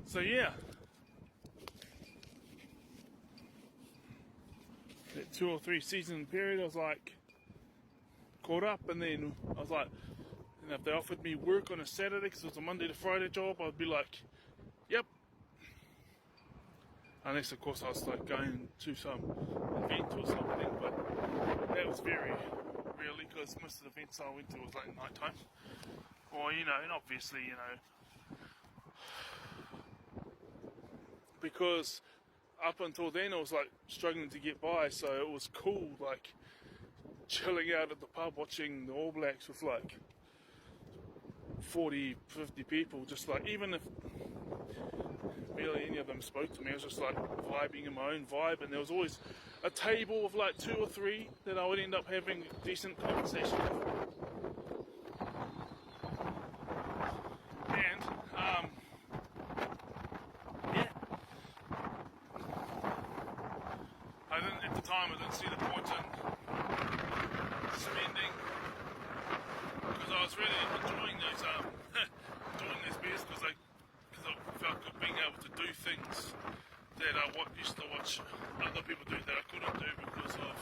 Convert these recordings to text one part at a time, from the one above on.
So yeah, that 2 or 3 season period, I was like caught up, and then I was like, and if they offered me work on a Saturday because it was a Monday to Friday job, I'd be like, yep. Unless of course I was like going to some event or something, but that was very rarely because most of the events I went to was like night time. Or and obviously because up until then I was like struggling to get by, so it was cool like chilling out at the pub watching the All Blacks with like 40, 50 people, just like, even if barely any of them spoke to me, I was just like vibing in my own vibe, and there was always a table of like 2 or 3 that I would end up having a decent conversation with. And at the time I didn't see the point in spending, because I was really enjoying those beers, because I felt good being able to do things that I used to watch other people do that I couldn't do because of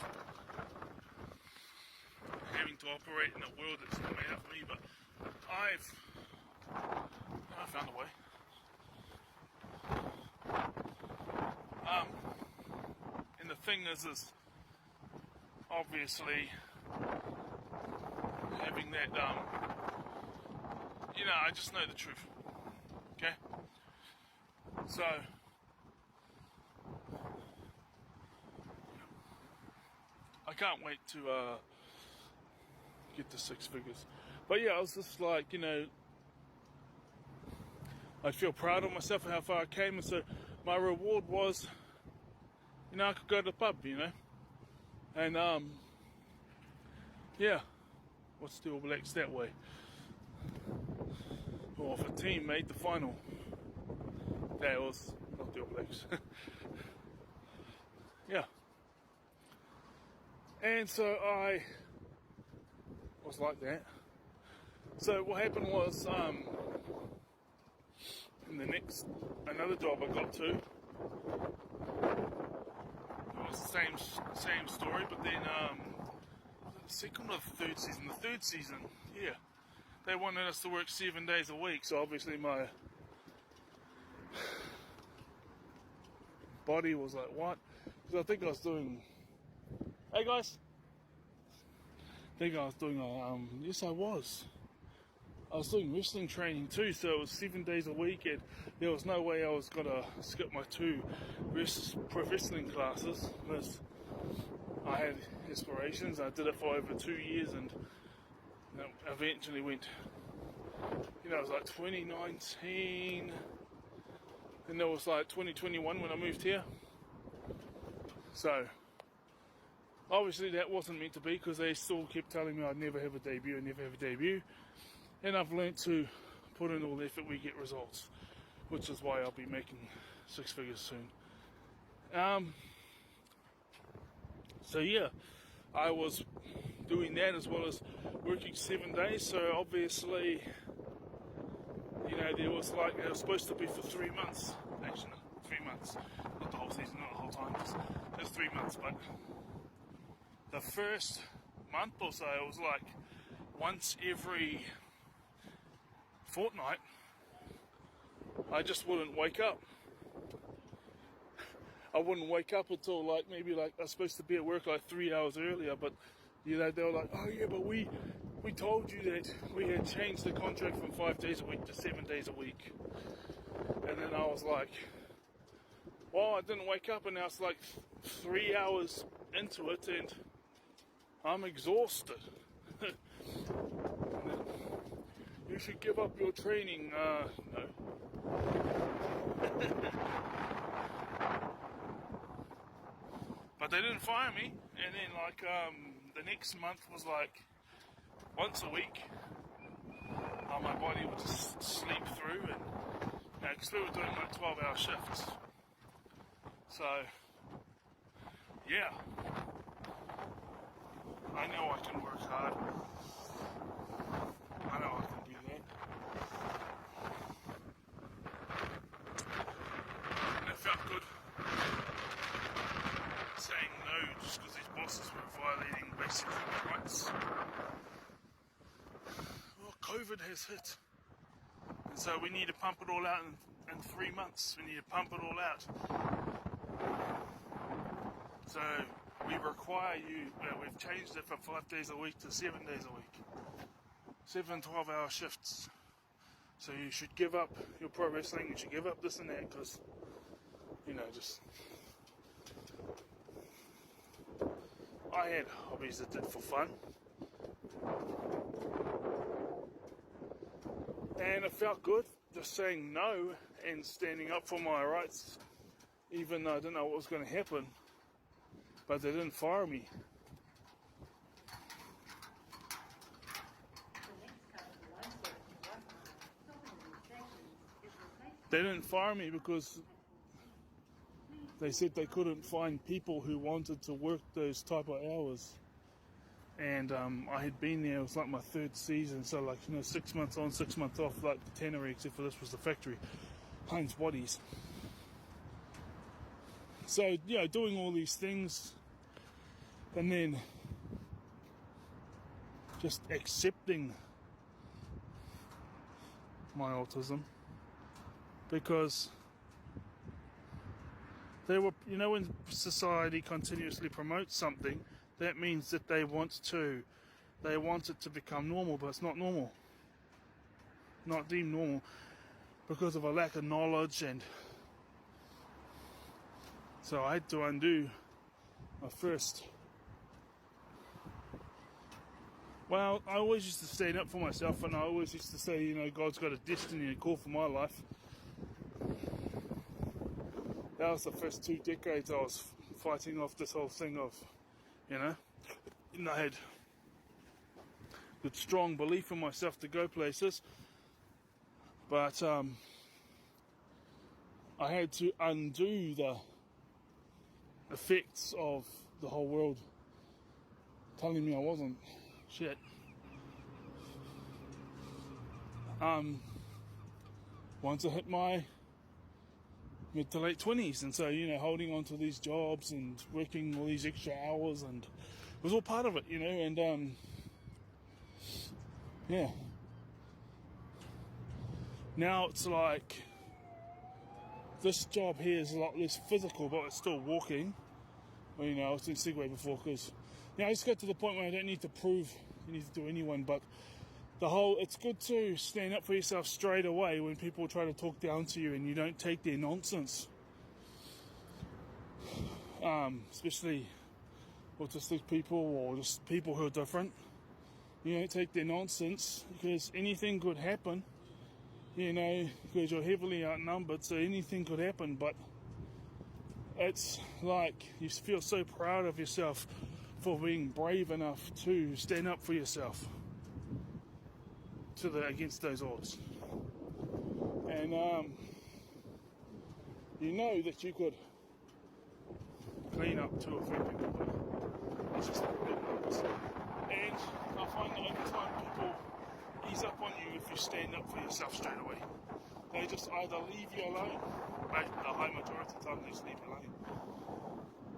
having to operate in a world that's not made up for me. But I found a way. And the thing is obviously having that, I just know the truth. Okay? So, I can't wait to get to 6 figures. But yeah, I was just like, I feel proud of myself for how far I came, and so my reward was, I could go to the pub, and what's the All Blacks that way? Or if a team made the final, that was not the All Blacks. Yeah. And so I was like that. So what happened was, in another job I got to, it was the same story, but then the second or the third season, yeah, they wanted us to work 7 days a week, so obviously my body was like, what? Because I think I was doing, hey guys, yes I was doing wrestling training too, so it was 7 days a week, and there was no way I was gonna skip my 2 pro wrestling classes, because I had aspirations. I did it for over 2 years, and eventually went, it was like 2019, and it was like 2021 when I moved here. So obviously that wasn't meant to be, because they still kept telling me I'd never have a debut, and I've learnt to put in all the effort, we get results, which is why I'll be making 6 figures soon. So yeah, I was doing that as well as working 7 days, so obviously, there was like, it was supposed to be for 3 months, actually, 3 months, not the whole season, not the whole time, just 3 months, but the first month or so, it was like once every fortnight, I just wouldn't wake up. I wouldn't wake up until maybe I was supposed to be at work 3 hours earlier, but they were like, oh yeah, but we told you that we had changed the contract from 5 days a week to 7 days a week. And then I was like, well, I didn't wake up, and now it's 3 hours into it, and I'm exhausted. You should give up your training. No. But they didn't fire me, and then the next month was once a week. My body would just sleep through, and because we were doing 12-hour shifts. So yeah, I know I can work hard. I know I can do COVID has hit. And so we need to pump it all out in 3 months. We need to pump it all out. So we require you, we've changed it from 5 days a week to 7 days a week. 7 12-hour shifts. So you should give up your pro wrestling, you should give up this and that, because, just... I had hobbies that did for fun. And it felt good just saying no and standing up for my rights, even though I didn't know what was going to happen. But they didn't fire me. They didn't fire me because they said they couldn't find people who wanted to work those type of hours. And I had been there, it was like my 3rd season, so 6 months on, 6 months off, like the tannery, except for this was the factory, Heinz Bodies. So, doing all these things, and then just accepting my autism, because they were, when society continuously promotes something, that means that they want it to become normal, but it's not normal, not deemed normal, because of a lack of knowledge. And so I had to undo my first. Well, I always used to stand up for myself, and I always used to say, God's got a destiny and a call for my life. That was the first 2 decades I was fighting off this whole thing of, and I had good strong belief in myself to go places, but I had to undo the effects of the whole world telling me I wasn't shit. Once I hit my mid to late 20s, and so holding on to these jobs and working all these extra hours, and it was all part of it, and yeah. Now it's like this job here is a lot less physical, but it's still walking. Well, I was doing Segway before, because I just got to the point where I don't need to prove anything to anyone, but it's good to stand up for yourself straight away when people try to talk down to you and you don't take their nonsense. Especially autistic people or just people who are different. You don't take their nonsense, because anything could happen, because you're heavily outnumbered, so anything could happen. But it's like you feel so proud of yourself for being brave enough to stand up for yourself against those odds, and that you could clean up 2 or 3 people, but it's just big numbers. And I find that over time people ease up on you if you stand up for yourself straight away. They just either leave you alone, but the high majority of the time they just leave you alone.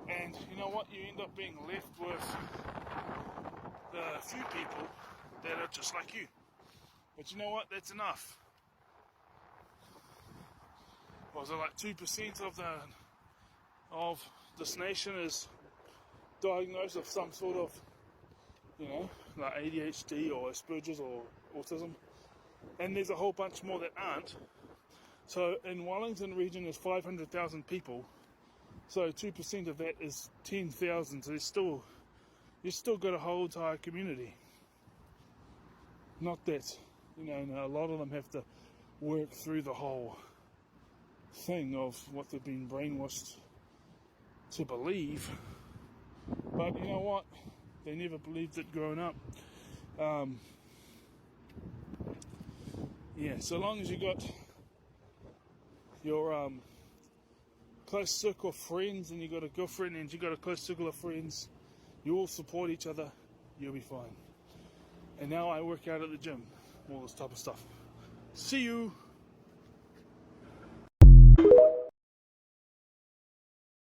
And you know what? You end up being left with the few people that are just like you. But you know what? That's enough. Was it like 2% of this nation is diagnosed with some sort of, like ADHD or Asperger's or autism, and there's a whole bunch more that aren't. So in Wellington region there's 500,000 people. So 2% of that is 10,000. So you still got a whole entire community. Not that. A lot of them have to work through the whole thing of what they've been brainwashed to believe. But you know what? They never believed it growing up. So long as you got your close circle of friends, and you got a girlfriend, and you got a close circle of friends, you all support each other, you'll be fine. And now I work out at the gym. All this type of stuff. See you!